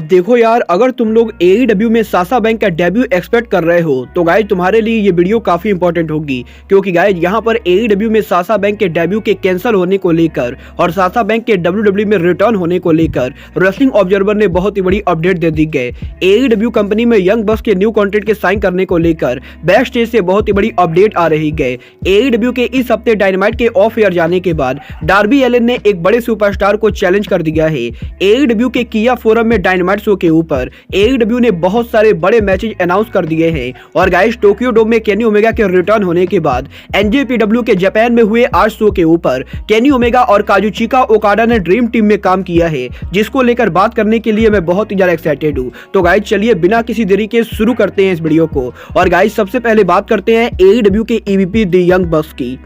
देखो यार, अगर तुम लोग AEW में सासा बैंक का डेब्यू एक्सपेक्ट कर रहे हो तो गाइज तुम्हारे लिए ये वीडियो काफी इंपॉर्टेंट होगी, क्योंकि गाइज यहाँ पर AEW में सासा बैंक के डेब्यू के कैंसिल होने को लेकर और सासा बैंक के WWE में रिटर्न होने को लेकर रेसलिंग ऑब्जर्वर ने बहुत ही बड़ी अपडेट दे दी गई। AEW कंपनी में यंग बक्स के न्यू कॉन्ट्रैक्ट के साइन करने को लेकर बैक स्टेज से बहुत ही बड़ी अपडेट आ रही है। AEW के इस हफ्ते डायनामाइट के ऑफ एयर जाने के बाद डार्बी एलन ने एक बड़े सुपरस्टार को चैलेंज कर दिया है। AEW के किया फोरम में डायनामाइट शो के ऊपर AEW ने बहुत सारे बड़े मैचेस अनाउंस कर दिए हैं और गाइस टोक्यो डोम में केनी ओमेगा के रिटर्न होने के बाद NJPW के जापान में हुए आज शो के ऊपर केनी ओमेगा और काजुचिका ओकाडा ने ड्रीम टीम में काम किया है, जिसको लेकर बात करने के लिए मैं बहुत ही ज्यादा एक्साइटेड हूं। तो गाइस चलिए बिना किसी देरी के शुरू करते हैं इस वीडियो को। और गाइस सबसे पहले बात करते हैं AEW के EVP द यंग बक्स की।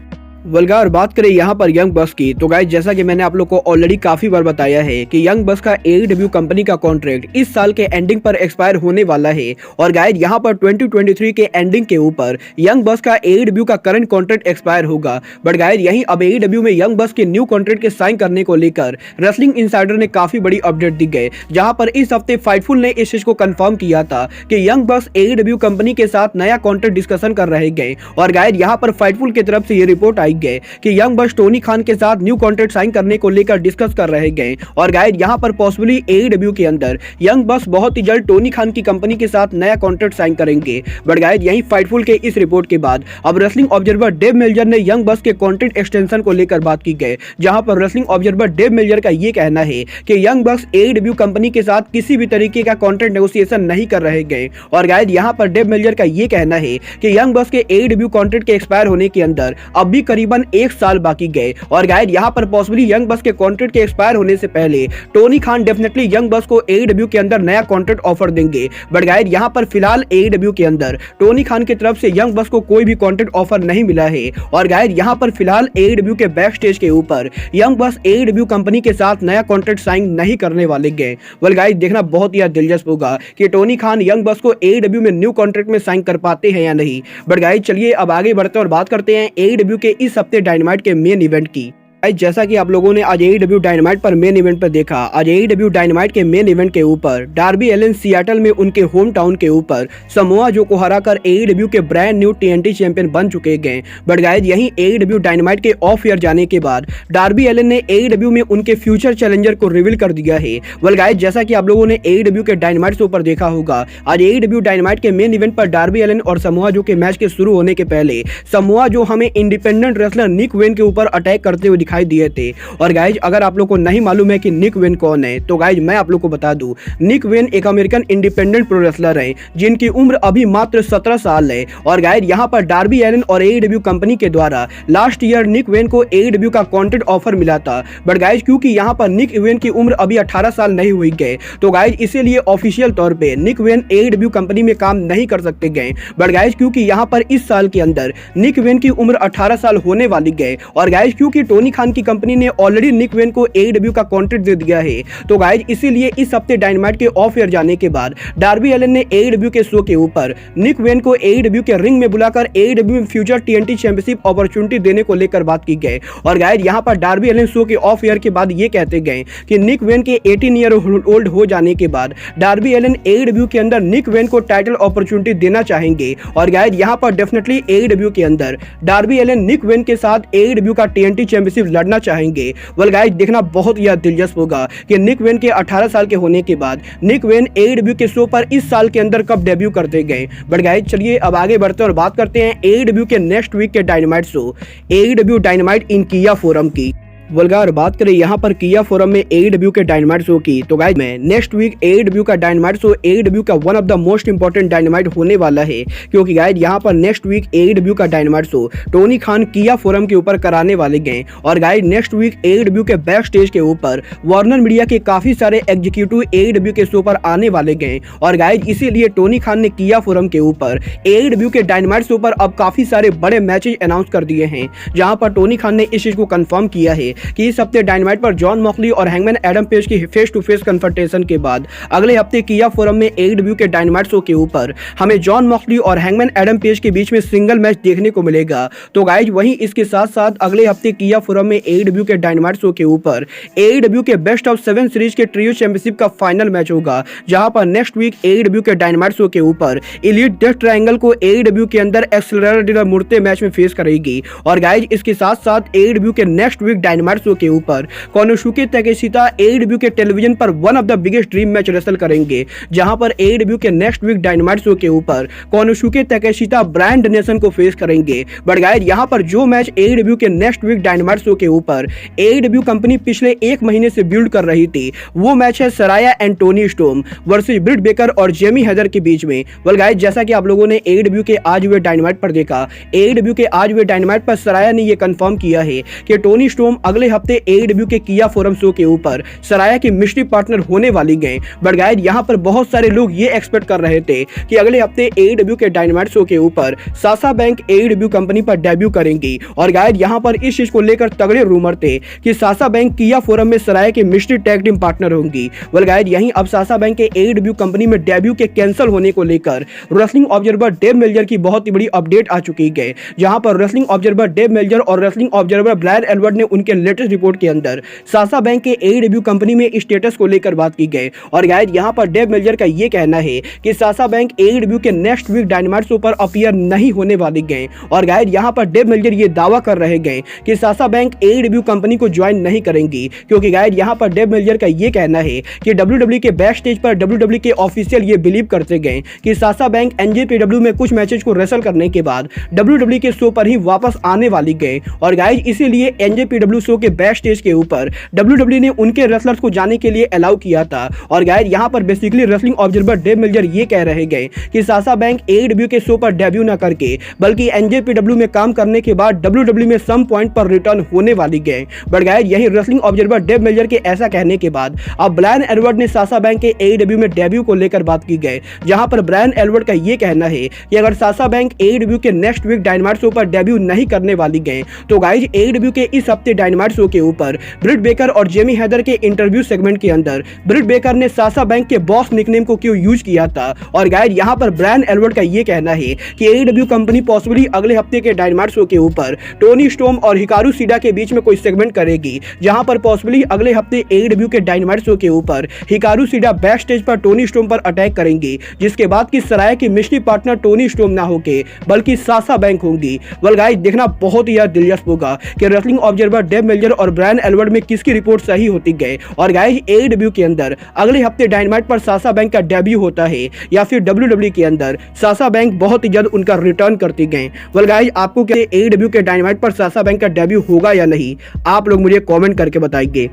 और बात करें यहाँ पर यंग बक्स की तो गाइस जैसा कि मैंने आप लोग को ऑलरेडी काफी बार बताया है कि यंग बक्स का AEW कंपनी का कॉन्ट्रैक्ट इस साल के एंडिंग पर एक्सपायर होने वाला है। और गाइस यहाँ पर 2023 के एंडिंग के ऊपर यंग बक्स का AEW का करंट कॉन्ट्रैक्ट एक्सपायर होगा। बट गाइस यहीं अब AEW में यंग बक्स के न्यू कॉन्ट्रैक्ट के साइन करने को लेकर रेसलिंग इनसाइडर ने काफी बड़ी अपडेट दी गई, जहां पर इस हफ्ते फाइटफुल ने इस चीज को कंफर्म किया था कि यंग बक्स AEW कंपनी के साथ नया कॉन्ट्रैक्ट डिस्कशन कर रहे गए। और गाइस यहाँ पर फाइटफुल की तरफ से ये रिपोर्ट आई गई कि यंग बक्स टोनी खान के साथ न्यू कॉन्ट्रैक्ट साइन करने को लेकर डिस्कस कर रहे गए। और गाइस यहां पर पॉसिबली AEW के अंदर यंग बक्स बहुत ही जल्द टोनी खान की कंपनी के साथ नया कॉन्ट्रैक्ट साइन करेंगे। बट गाइस यहीं फाइटफुल के इस रिपोर्ट के बाद अब रेसलिंग ऑब्जर्वर डेव मेल्जर ने यंग बक्स के कॉन्ट्रैक्ट एक्सटेंशन को लेकर बात की गई, जहां पर रेसलिंग ऑब्जर्वर डेव मेल्जर का ये कहना है कि यंग बक्स AEW कंपनी के साथ किसी भी तरीके का कॉन्ट्रैक्ट नेगोशिएशन नहीं कर रहे गए। और गाइस यहां पर डेव मेल्जर का ये कहना है कि यंग बक्स के AEW कॉन्ट्रैक्ट के एक्सपायर होने के अंदर अब भी करीबन 1 साल बाकी गए। और गाइस यहां पर पॉसिबली यंग बक्स के कॉन्ट्रैक्ट के एक्सपायर होने से पहले टोनी खान डेफिनेटली यंग बक्स को AEW के अंदर नया कॉन्ट्रैक्ट ऑफर देंगे। बट गाइस यहां पर फिलहाल AEW के अंदर टोनी खान की तरफ से यंग बक्स को कोई भी कॉन्ट्रैक्ट ऑफर नहीं मिला है। और गाइस यहां पर फिलहाल AEW के बैक स्टेज के ऊपर यंग बक्स AEW कंपनी के साथ नया कॉन्ट्रैक्ट साइन नहीं करने वाले गए। वेल गाइस देखना बहुत ही दिलचस्प होगा कि टोनी खान यंग बक्स को AEW में न्यू कॉन्ट्रैक्ट में साइन कर पाते हैं या नहीं। बट गाइस चलिए अब आगे बढ़ते हैं और बात करते हैं AEW के इस हफ्ते डायनामाइट के मेन इवेंट की। जैसा कि आप लोगों ने आज AEW डायनामाइट पर मेन इवेंट पर देखा, आज AEW डायनामाइट के मेन इवेंट के ऊपर डार्बी एलन सियाटल में उनके होम टाउन के ऊपर समोआ जो को हराकर AEW के ब्रांड न्यू TNT चैंपियन बन चुके गए। बट गाइस यहीं AEW डायनामाइट के ऑफ एयर जाने के बाद डार्बी एलन ने AEW में उनके फ्यूचर चैलेंजर को रिवील कर दिया है। वेल गाइस जैसा कि आप लोगों ने AEW के डायनामाइट शो पर देखा होगा, आज AEW डायनामाइट के मेन इवेंट पर डार्बी एलन और समोआ जो के मैच के शुरू होने के पहले समोआ जो हमें इंडिपेंडेंट रेसलर निक वेन के ऊपर अटैक करते हुए दिखाई दिए थे। और गाइज अगर आप लोग को नहीं मालूम है कि निक वेन कौन है तो गाइज मैं आप लोग को बता दूं, निक वेन एक अमेरिकन इंडिपेंडेंट प्रो रेसलर है जिनकी उम्र अभी मात्र 17 साल है। और गाइज यहां पर डार्बी एलन और AEW कंपनी के द्वारा लास्ट ईयर निक वेन को AEW का कॉन्ट्रैक्ट ऑफर मिला था। बट गाइज क्योंकि यहां पर निक वेन की उम्र अभी 18 साल नहीं हुई गए तो गाइज इसीलिए ऑफिशियल तौर पे निक वेन AEW कंपनी में काम नहीं कर सकते गए। बट गाइज क्योंकि यहां पर इस साल के अंदर निक वेन की उम्र 18 साल होने वाली गए और गाइज क्योंकि टोनी खान की कंपनी ने ऑलरेडी निक वेन को AEW का कॉन्ट्रैक्ट दे दिया है तो गाइज इसीलिए इस हफ्ते डायनामाइट के ऑफ एयर जाने के बाद डार्बी एलन ने AEW के शो के ऊपर निक वेन को AEW के रिंग में बुलाकर AEW में फ्यूचर TNT चैंपियनशिप अपॉर्चुनिटी देने को लेकर बात की गई। और गाइज यहां पर डार्बी एलन शो के ऑफ एयर के बाद ये कहते गए कि निक वेन के 18 ईयर ओल्ड हो जाने के बाद डार्बी एलन AEW के अंदर निक वेन को टाइटल अपॉर्चुनिटी देना चाहेंगे। और गाइज यहां पर डेफिनेटली AEW के अंदर डार्बी एलन निक वेन के साथ AEW का TNT चैंपियनशिप लड़ना चाहेंगे। वेल गाइस देखना बहुत ही दिलचस्प होगा कि निक वेन के 18 साल के होने के बाद निक वेन AEW के शो पर इस साल के अंदर कब डेब्यू करते गए। बट गाइस चलिए अब आगे बढ़ते हैं और बात करते हैं AEW के नेक्स्ट वीक के डायनामाइट शो AEW डायनामाइट इन किया फोरम की। वलगार बात करें यहाँ पर किया फोरम में AEW के डायनामाइट शो की तो गाइस में नेक्स्ट वीक AEW का डायनामाइट शो AEW का one of the most important dynamite होने वाला है, क्योंकि गाइस यहाँ पर नेक्स्ट वीक AEW का डायनामाइट शो टोनी खान किया फोरम के ऊपर कराने वाले गए। और गाइस नेक्स्ट वीक AEW के बैक स्टेज के ऊपर वार्नर मीडिया के काफी सारे एग्जीक्यूटिव AEW के शो पर आने वाले गए। और गाइस इसीलिए टोनी खान ने किया फोरम के ऊपर AEW के डायनामाइट शो पर अब काफी सारे बड़े मैचेज अनाउंस कर दिए हैं, जहां पर टोनी खान ने इस चीज को कंफर्म किया है कि इस हफ्ते डायनामाइट पर जॉन मॉक्सली और हैंगमैन एडम पेज की फेस टू फेस कन्फ्रंटेशन के बाद अगले हफ्ते किया फोरम में एडब्ल्यू के डायनामाइट शो के ऊपर हमें जॉन मॉक्सली और हैंगमैन एडम पेज के बीच में सिंगल मैच देखने को मिलेगा। तो गाइज वहीं इसके साथ साथ अगले हफ्ते किया फोरम में एडब्ल्यू के डायनामाइट शो के ऊपर एडब्ल्यू के बेस्ट ऑफ 7 सीरीज के ट्रियो चैंपियनशिप का फाइनल मैच होगा, जहां पर नेक्स्ट वीक एडब्ल्यू के डायनामाइट शो के ऊपर एलीट डेथ ट्रायंगल को एडब्ल्यू के अंदर एक्सेलरेटर मुड़ते मैच में फेस करेगी। और गाइज इसके साथ साथ एडब्ल्यू के नेक्स्ट वीक डायनामाइट शो के ऊपर कोनोसुके ताकेशिता एडब्ल्यू के टेलीविजन पर one of the biggest dream match wrestle करेंगे, जहां पर एडब्ल्यू के नेक्स्ट वीक डायनामाइट शो के ऊपर कोनोसुके ताकेशिता ब्रायन डैनियल्सन को फेस करेंगे। बट गाइज यहां पर जो मैच एडब्ल्यू के नेक्स्ट वीक डायनामाइट शो के ऊपर एडब्ल्यू कंपनी पिछले एक महीने से बिल्ड कर रही थी, वो मैच है Saraya and Toni Storm versus Britt Baker और जेमी हेदर के बीच में। वेल गाइज जैसा कि आप लोगों ने एडब्ल्यू के आज हुए डायनामाइट पर देखा, एडब्ल्यू के आज हुए डायनामाइट पर सराया ने यह कंफर्म किया है कि टोनी स्टॉर्म अगले हफ्ते एडब्ल्यू के किया फोरम शो के ऊपर सराया की मिस्ट्री पार्टनर होने वाली गए। बट गाइज यहां पर बहुत सारे लोग ये एक्सपेक्ट कर रहे थे कि अगले हफ्ते एडब्ल्यू के डायनामाइट शो के ऊपर साशा बैंक एडब्ल्यू कंपनी पर डेब्यू करेंगी। और गाइज यहां पर इस चीज को लेकर तगड़े रूमर थे कि साशा बैंक किया फोरम में सराया के मिस्ट्री टैग टीम पार्टनर होंगी। वेल गाइज यहीं अब साशा बैंक के एडब्ल्यू कंपनी में डेब्यू के कैंसिल होने को लेकर रेसलिंग ऑब्जर्वर डेव मेल्जर की बहुत ही बड़ी अपडेट आ चुकी है, जहां पर रेसलिंग ऑब्जर्वर डेव मेल्जर और रेसलिंग ऑब्जर्वर ब्रायन एल्बर्ट ने उनके लेटेस्ट रिपोर्ट के अंदर साशा बैंक के एडब्ल्यू कंपनी में स्टेटस को लेकर बात की गई। और गाइज यहां पर डेव मेल्जर का यह कहना है कि साशा बैंक एडब्ल्यू के नेक्स्ट वीक डायनामाइट शो पर अपीयर नहीं होने वाली गए। और गाइज यहां पर डेव मेल्जर ये दावा कर रहे गए कि साशा बैंक एडब्ल्यू कंपनी को ज्वाइन नहीं करेंगी, क्योंकि गाइज यहां पर डेव मेल्जर का यह कहना है कि डब्ल्यूडब्ल्यू के बैक स्टेज पर डब्ल्यूडब्ल्यू के ऑफिशियल ये बिलीव करते गए कि साशा बैंक एनजेपीडब्ल्यू में कुछ मैचेस को रेसल करने के बाद डब्ल्यूडब्ल्यू के शो पर ही वापस आने वाली गए। और गाइज इसीलिए एनजेपीडब्ल्यू शो के बैक स्टेज के ऊपर डब्ल्यूडब्ल्यू ने उनके रेसलर्स को जाने के लिए अलाउ किया था। और गाइज यहां पर basically wrestling observer Dave Meltzer ये कह रहे गए कि साशा बैंक एडब्ल्यू के शो पर डेब्यू न करके बल्कि एनजेपीडब्ल्यू में काम करने के बाद डब्ल्यूडब्ल्यू में सम पॉइंट पर रिटर्न होने वाली गए। बट गाइज यही रेसलिंग ऑब्जर्वर डेव मेल्जर के ऐसा कहने के बाद अब ब्रायन एल्बर्ट ने साशा बैंक के एडब्ल्यू में डेब्यू को लेकर बात की गई, जहां पर ब्रायन एल्बर्ट का यह कहना है कि अगर साशा बैंक एडब्ल्यू के नेक्स्ट वीक डायनामाइट शो पर डेब्यू नहीं करने वाली गए तो गाइज एडब्ल्यू के इस हफ्ते डायनामाइट शो के ऊपर ब्रिट बेकर और जेमी हेदर के इंटरव्यू सेगमेंट के अंदर ब्रिट बेकर ने साशा बैंक के बॉस निकनेम को क्यों यूज किया था। और गाइज यहां पर ब्रायन एल्बर्ट का यह कहना है कि एडब्ल्यू कंपनी पॉसिबली अगले हफ्ते के डायनामाइट शो के ऊपर टोनी स्टॉर्म और हिकारू सीडा के बीच में कोई सेगमेंट करेगी, जहां पर पॉसिबली अगले हफ्ते एडब्ल्यू के डायनामाइट शो के ऊपर हिकारू सीडा बैक स्टेज पर टोनी स्टॉर्म पर अटैक करेंगी, जिसके बाद की सराय की मिस्ट्री पार्टनर टोनी स्टॉर्म ना होके बल्कि साशा बैंक होंगी। वेल गाइस देखना बहुत ही यार दिलचस्प होगा कि रेसलिंग ऑब्जर्वर डेव मेल्जर और ब्रायन एल्बर्ट में किसकी रिपोर्ट सही होती गई। और गाइस एडब्ल्यू के अंदर अगले हफ्ते डायनामाइट पर साशा बैंक का डेब्यू होता है या फिर डब्ल्यूडब्ल्यू के अंदर साशा बैंक बहुत ही जल्द उनका रिटर्न करती गए। वेल गाइस आपको क्या एडब्ल्यू के डायनामाइट पर साशा बैंक का डेब्यू होगा या नहीं, आप लोग मुझे कमेंट करके बताइए।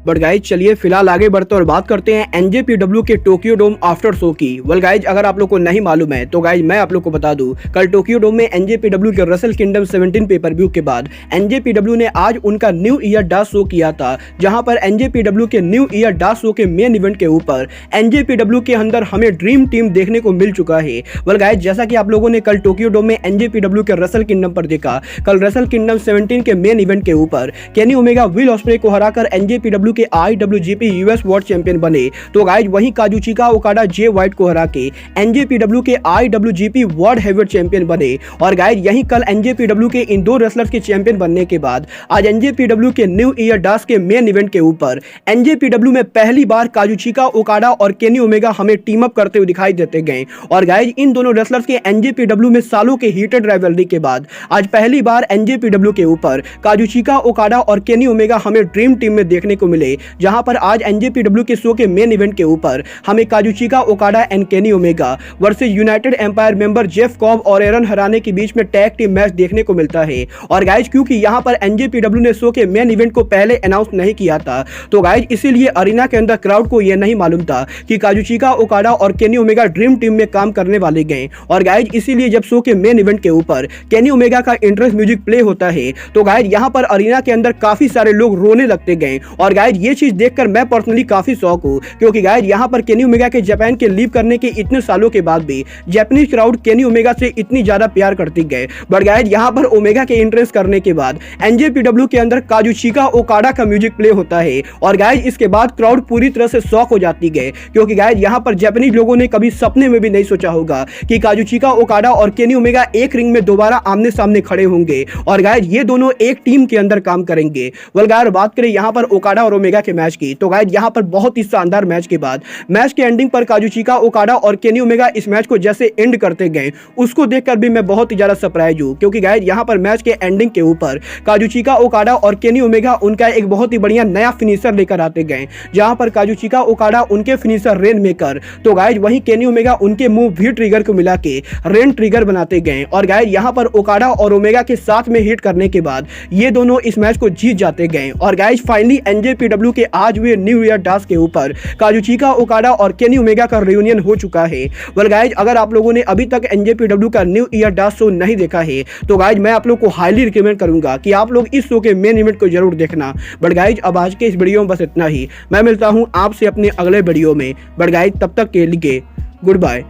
बट गाइज चलिए फिलहाल आगे बढ़ते और बात करते हैं एनजेपीडब्ल्यू के टोक्यो डोम आफ्टर शो की। वेल गाइज अगर आप लोग को नहीं मालूम है तो गाइज मैं आप लोग को बता दूं, कल टोक्यो डोम में एनजेपीडब्ल्यू के रेसल किंगडम 17 पेपर व्यू के बाद एनजेपीडब्ल्यू ने आज उनका न्यू ईयर डांस शो किया था, जहां पर एनजेपीडब्ल्यू के न्यू ईयर डांस शो के मेन इवेंट के ऊपर एनजेपीडब्ल्यू के अंदर हमें ड्रीम टीम देखने को मिल चुका है। वेल गाइज जैसा कि आप लोगों ने कल टोक्यो डोम में एनजेपीडब्ल्यू के रेसल किंगडम पर देखा, कल रेसल किंगडम 17 के मेन इवेंट के ऊपर केनी ओमेगा विल ऑस्प्रे को हराकर एनजेपीडब्ल्यू के IWGP यूएस वर्ल्ड चैंपियन बने। तो गाइज वहीं काजुचिका ओकाडा जे वाइट को हरा के एनजेपीडब्ल्यू के IWGP वर्ल्ड हेवीवेट चैंपियन बने। और गाइज यहीं कल एनजेपीडब्ल्यू के इन दो रेसलर्स के चैंपियन बनने के बाद आज एनजेपीडब्ल्यू के न्यू ईयर डांस के मेन इवेंट के ऊपर एनजेपीडब्ल्यू में पहली बार काजुचिका ओकाडा और केनी ओमेगा हमें टीम अप करते हुए दिखाई देते गए। और गाइज इन दोनों रेसलर्स के एनजेपीडब्ल्यू में सालों के हीटेड राइवलरी के बाद आज पहली बार एनजेपीडब्ल्यू के ऊपर काजुचिका ओकाडा और केनी ओमेगा हमें ड्रीम टीम में देखने को मिले, जहां पर आज एनजेपीडब्ल्यू के शो के मेन इवेंट के ऊपर हमें Kazuchika Okada and Kenny Omega versus United Empire member Jeff Cobb और एरन हराने के बीच में टैग टीम मैच देखने को मिलता है। और गाइज क्योंकि यहां पर एनजेपीडब्ल्यू ने शो के मेन इवेंट को पहले अनाउंस नहीं किया था, तो गाइज इसीलिए अरीना के अंदर क्राउड को यह नहीं मालूम था कि काजुचिका ओकाडा और केनी ओमेगा ड्रीम टीम में काम करने वाले गए। और गाइज इसीलिए जब शो के मेन इवेंट के ऊपर केनी ओमेगा का इंट्रेंस म्यूजिक प्ले होता है तो गाइज यहां पर अरीना के अंदर काफी सारे लोग रोने लगते गए। और गाइज गाइज ये चीज देखकर मैं पर्सनली काफी शौक हूँ, क्योंकि गाइज यहाँ पर केनी ओमेगा के जापान के लीव करने के इतने सालों के बाद भी जापानीज क्राउड केनी ओमेगा से इतनी ज्यादा प्यार करती गए। बट गाइज यहाँ पर ओमेगा के एंट्रेंस करने के बाद एनजेपीडब्ल्यू के अंदर काजुचिका ओकाडा का म्यूजिक प्ले होता है और गाइज इसके बाद क्राउड पूरी तरह से शॉक हो जाती है, क्योंकि गाइज यहाँ पर जापानीज लोगों ने कभी सपने में भी नहीं सोचा होगा कि काजुचिका ओकाडा और केनी ओमेगा एक रिंग में दोबारा आमने सामने खड़े होंगे और गाइज ये दोनों एक टीम के अंदर काम करेंगे। वेल गाइज बात करें यहाँ पर ओकाडा और ओमेगा के मैच की, तो गाइज यहाँ पर बहुत ही शानदार मैच के बाद मैच के एंडिंग पर काजुचिका ओकाडा और केनी ओमेगा इस मैच को जैसे एंड करते गए उसको देखकर भी मैं बहुत ही ज्यादा सरप्राइज हूँ, क्योंकि गाइज यहाँ पर मैच के एंडिंग के ऊपर काजुचिका ओकाडा और केनी ओमेगा उनका एक बहुत ही बढ़िया नया फिनिशर लेकर आते गए, जहां पर काजुचिका ओकाडा उनके फिनिशर रेन मेकर, तो गाइज वहीं केनी ओमेगा उनके मूव भी ट्रिगर को मिला के रेन ट्रिगर बनाते गए और गाइज यहाँ पर ओकाडा और ओमेगा के साथ में हिट करने के बाद ये दोनों इस मैच को जीत जाते गए और गाइज फाइनली एनजेपीडब्ल्यू के आज हुए न्यू ईयर डांस के ऊपर काजुचिका ओकाडा और केनी ओमेगा का रियूनियन हो चुका है। वेल गाइज अगर आप लोगों ने अभी तक एनजेपीडब्ल्यू का न्यू ईयर डांस शो नहीं देखा है तो गाइज मैं आप लोग को हाईली रिकमेंड करूंगा कि आप लोग इस शो के मेन इवेंट को जरूर देखना। बट गाइज अब आज के इस वीडियो में बस इतना ही, मैं मिलता हूं आपसे अपने अगले वीडियो में। बट गाइज तब तक के लिए goodbye,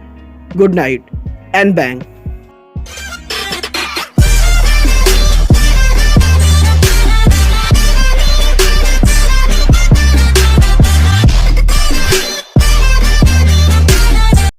good night and bang.